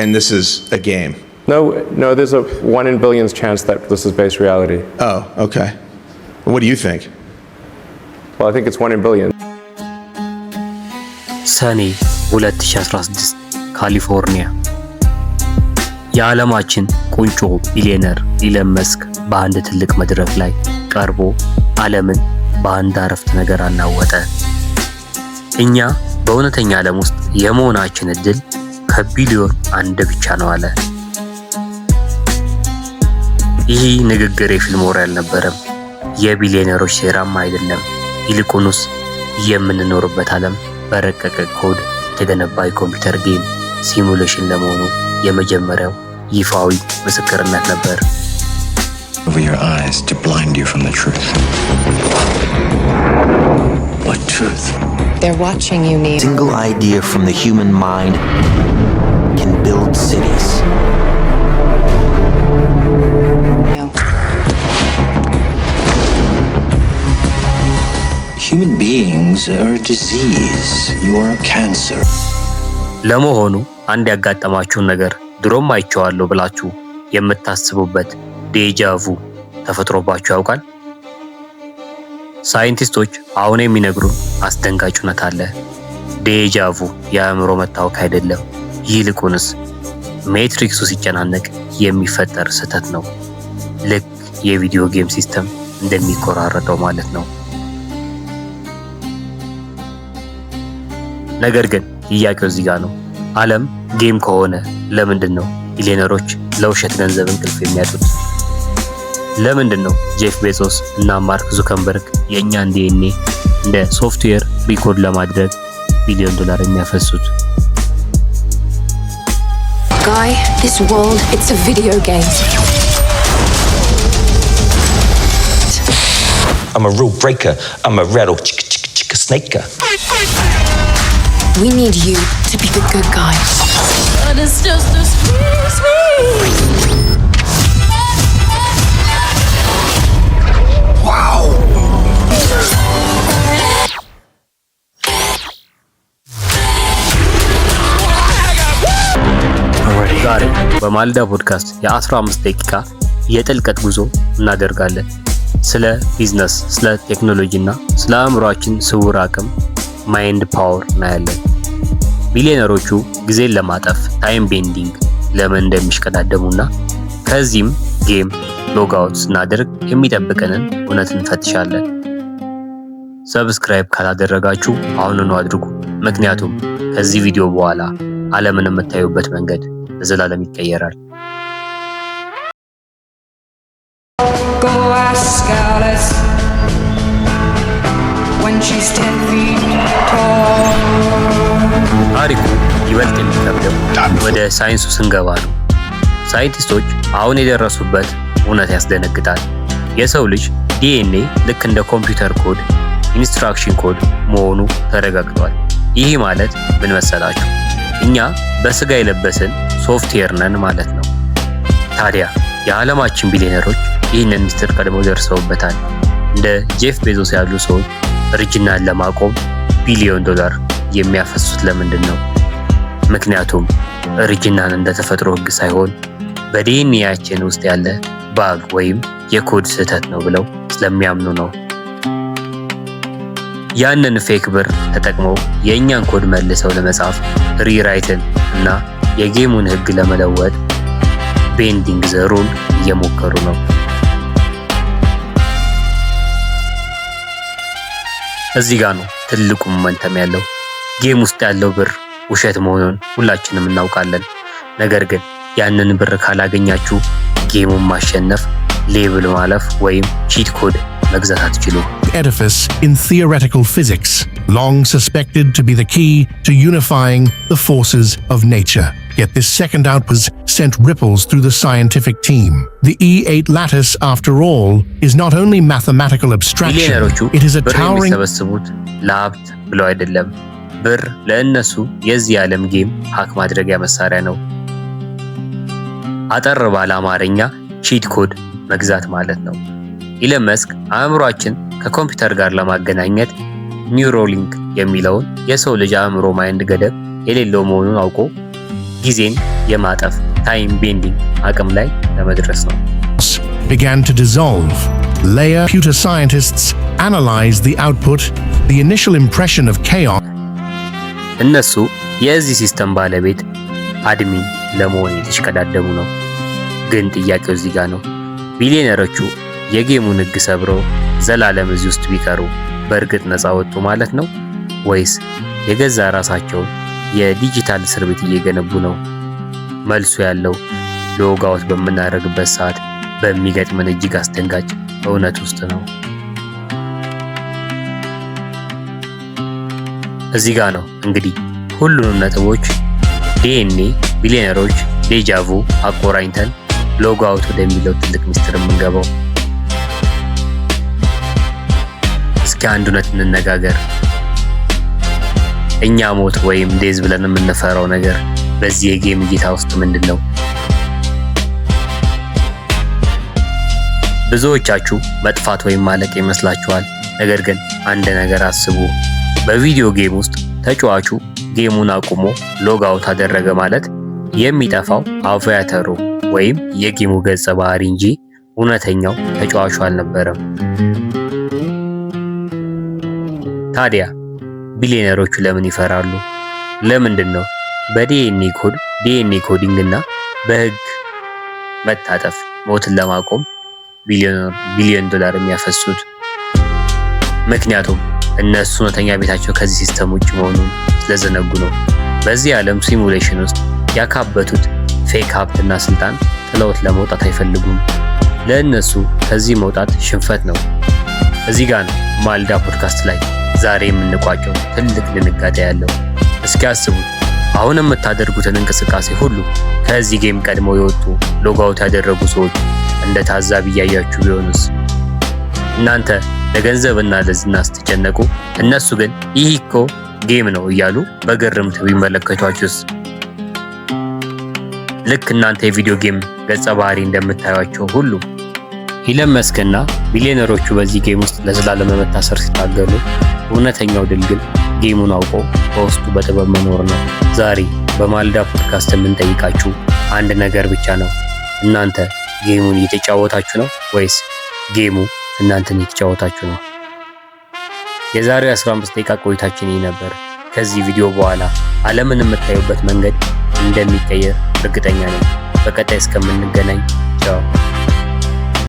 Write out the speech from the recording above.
And this is a game? No, there's a 1 in billions chance that this is based reality. Oh, okay. What do you think? Well, I think it's 1 in billion. ሰኔ 2016 ካሊፎርኒያ። የዓለማችን ቁንጮ ቢሊየነር ኢለን መስክ በአንድ ትልቅ መድረክ ላይ ቀርቦ ዓለምን በአንድ አረፍተ ነገር አናወጠ። እኛ በእውነተኛ ዓለም ውስጥ የመሆናችን እድል ከቢሊዮን አንድ ብቻ ነው አለ። ይህ ንግግር የፊልም ወሬ አልነበረም፣ የቢሊየነሮች ሴራም አይደለም። ይልቁንስ የምንኖርበት ዓለም በረቀቀ ኮድ የተገነባ የኮምፒውተር ጌም ሲሙሌሽን ለመሆኑ የመጀመሪያው ይፋዊ ምስክርነት ነበር። Over your eyes to blind you from the truth. What truth? They're watching you, Neo. A single idea from the human mind can build cities. Human beings are a disease. You are a cancer. ለመሆኑ አንድ ያጋጠማችሁን ነገር ድሮም አይቼዋለሁ ብላችሁ የምታስቡበት ዴጃvu ተፈጥሮባችሁ ያውቃል? ሳይንቲስቶች አሁን የሚነግሩን አስደንጋጭ እውነት አለ። ዴጃvu የአእምሮ መታወክ አይደለም፣ ይልቁንስ ሜትሪክሱ ሲጨናነቅ የሚፈጠር ስህተት ነው። ልክ የቪዲዮ ጌም ሲስተም እንደሚቆራረጠው ማለት ነው። ነገር ግን ጥያቄው እዚህ ጋር ነው። ዓለም ጌም ከሆነ ለምንድን ነው ቢሊየነሮች ለውሸት ገንዘብ እንቅልፍ የሚያጡት? ለምንድን ነው ጄፍ ቤዞስ እና ማርክ ዙከንበርግ የእኛን ዲኤንኤ እንደ ሶፍትዌር ሪኮድ ለማድረግ $1 ቢሊዮን የሚያፈሱት? Guy, this world, it's a video game. I'm a rule breaker. I'm a rattle chicka snaker. We need you to be the good guy. But it's just a squeeze me. Wow. ዛሬ በማልዳ ፖድካስት የ15 ደቂቃ የጥልቀት ጉዞ እናደርጋለን። ስለ ቢዝነስ፣ ስለ ቴክኖሎጂ እና ስለ አእምሯችን ስውር አቅም ማይንድ ፓወር እናያለን። ቢሊየነሮቹ ጊዜን ለማጠፍ ታይም ቤንዲንግ ለምን እንደሚሽቀዳደሙና ከዚህም ጌም ሎጋውት ስናደርግ የሚጠብቀንን እውነት እንፈትሻለን። ሰብስክራይብ ካላደረጋችሁ አሁኑኑ አድርጉ፣ ምክንያቱም ከዚህ ቪዲዮ በኋላ ዓለምን የምታዩበት መንገድ ለዘላለም ይቀየራል። Go ask Alice when she's 10 feet tall. ታሪኩ ይበልጥ የሚከብደው ወደ ሳይንሱ ስንገባ ነው። ሳይንቲስቶች አሁን የደረሱበት እውነት ያስደነግጣል። የሰው ልጅ ዲኤንኤ ልክ እንደ ኮምፒውተር ኮድ ኢንስትራክሽን ኮድ መሆኑ ተረጋግጧል። ይህ ማለት ምን መሰላችሁ? እኛ በስጋ የለበስን ሶፍትዌር ነን ማለት ነው። ታዲያ የዓለማችን ቢሊየነሮች ይህንን ሚስጥር ቀድመው ደርሰውበታል። እንደ ጄፍ ቤዞስ ያሉ ሰዎች እርጅናን ለማቆም $1 ቢሊዮን የሚያፈሱት ለምንድን ነው? ምክንያቱም እርጅናን እንደ ተፈጥሮ ሕግ ሳይሆን በዲኤንኤያችን ውስጥ ያለ ባግ ወይም የኮድ ስህተት ነው ብለው ስለሚያምኑ ነው። ያንን ፌክ ብር ተጠቅመው የእኛን ኮድ መልሰው ለመጻፍ ሪራይትን እና የጌሙን ሕግ ለመለወጥ ቤንዲንግ ዘ ሩል እየሞከሩ ነው። እዚህ ጋር ነው ትልቁ ሞመንተም ያለው። ጌም ውስጥ ያለው ብር ውሸት መሆኑን ሁላችንም እናውቃለን። ነገር ግን ያንን ብር ካላገኛችሁ ጌሙን ማሸነፍ፣ ሌብል ማለፍ ወይም ቺት ኮድ መግዛት አትችሉም። Edifice in theoretical physics, long suspected to be the key to unifying the forces of nature. Yet this second outpost sent ripples through the scientific team. The E8 lattice, after all, is not only mathematical abstraction, it is a towering... የሚሰበስቡት ለሀብት ብለው አይደለም። ብር ለእነሱ የዚህ ዓለም ጌም ሀክ ማድረጊያ መሳሪያ ነው። አጠር ባለ አማርኛ ቺት ኮድ መግዛት ማለት ነው። ኢለን መስክ አእምሯችን ከኮምፒውተር ጋር ለማገናኘት ኒውሮሊንክ የሚለውን የሰው ልጅ አእምሮ ማይንድ ገደብ የሌለው መሆኑን አውቆ ጊዜን የማጠፍ ታይም ቤንዲንግ አቅም ላይ ለመድረስ ነው። began to dissolve. Layer computer scientists analyzed the output, the initial impression of chaos. እነሱ የዚህ ሲስተም ባለቤት አድሚን ለመሆን የተሽቀዳደሙ ነው። ግን ጥያቄው እዚህ ጋር ነው። ቢሊዮነሮቹ የጌሙን ሕግ ሰብረው ዘላለም እዚህ ውስጥ ቢቀሩ በእርግጥ ነፃ ወጡ ማለት ነው ወይስ የገዛ ራሳቸውን የዲጂታል እስር ቤት እየገነቡ ነው? መልሱ ያለው ሎግ አውት በምናደርግበት ሰዓት በሚገጥመን እጅግ አስደንጋጭ እውነት ውስጥ ነው። እዚህ ጋር ነው እንግዲህ ሁሉንም ነጥቦች ዲኤንኤ፣ ቢሊዮነሮች፣ ዴጃvu አቆራኝተን ሎግ አውት ወደሚለው ትልቅ ሚስጥር የምንገባው። እስኪ አንድ እውነት እንነጋገር። እኛ ሞት ወይም ዴዝ ብለን የምንፈራው ነገር በዚህ የጌም እይታ ውስጥ ምንድን ነው? ብዙዎቻችሁ መጥፋት ወይም ማለቅ ይመስላችኋል። ነገር ግን አንድ ነገር አስቡ። በቪዲዮ ጌም ውስጥ ተጫዋቹ ጌሙን አቁሞ ሎግ አውት አደረገ ማለት የሚጠፋው አቫታሩ ወይም የጌሙ ገጸ ባህሪ እንጂ እውነተኛው ተጫዋቹ አልነበረም። ታዲያ ቢሊዮነሮቹ ለምን ይፈራሉ? ለምንድን ነው በዲኤንኤ ኮዲንግ እና በህግ መታጠፍ ሞትን ለማቆም ቢሊዮን ዶላር የሚያፈሱት? ምክንያቱም እነሱ እውነተኛ ቤታቸው ከዚህ ሲስተም ውጭ መሆኑን ስለዘነጉ ነው። በዚህ ዓለም ሲሙሌሽን ውስጥ ያካበቱት ፌክ ሀብትና ስልጣን ጥለውት ለመውጣት አይፈልጉም። ለእነሱ ከዚህ መውጣት ሽንፈት ነው። እዚህ ጋር ነው ማልዳ ፖድካስት ላይ ዛሬ የምንቋጨው ትልቅ ድንጋጤ ያለው። እስኪ አስቡት፣ አሁን የምታደርጉትን እንቅስቃሴ ሁሉ ከዚህ ጌም ቀድመው የወጡ ሎግ አውት ያደረጉ ሰዎች እንደ ታዛቢ እያያችሁ ቢሆንስ? እናንተ ለገንዘብና ለዝና ስትጨነቁ፣ እነሱ ግን ይህ እኮ ጌም ነው እያሉ በግርምት ቢመለከቷችሁስ? ልክ እናንተ የቪዲዮ ጌም ገጸ ባህሪ እንደምታዩቸው ሁሉ ኢለን መስክና ቢሊዮነሮቹ በዚህ ጌም ውስጥ ለዘላለም መታሰር ሲታገሉ፣ እውነተኛው ድል ግን ጌሙን አውቆ በውስጡ በጥበብ መኖር ነው። ዛሬ በማልዳ ፖድካስት የምንጠይቃችሁ አንድ ነገር ብቻ ነው። እናንተ ጌሙን እየተጫወታችሁ ነው ወይስ ጌሙ እናንተን እየተጫወታችሁ ነው? የዛሬው 15 ደቂቃ ቆይታችን ይህ ነበር። ከዚህ ቪዲዮ በኋላ ዓለምን የምታዩበት መንገድ እንደሚቀየር እርግጠኛ ነኝ። በቀጣይ እስከምንገናኝ ቻው።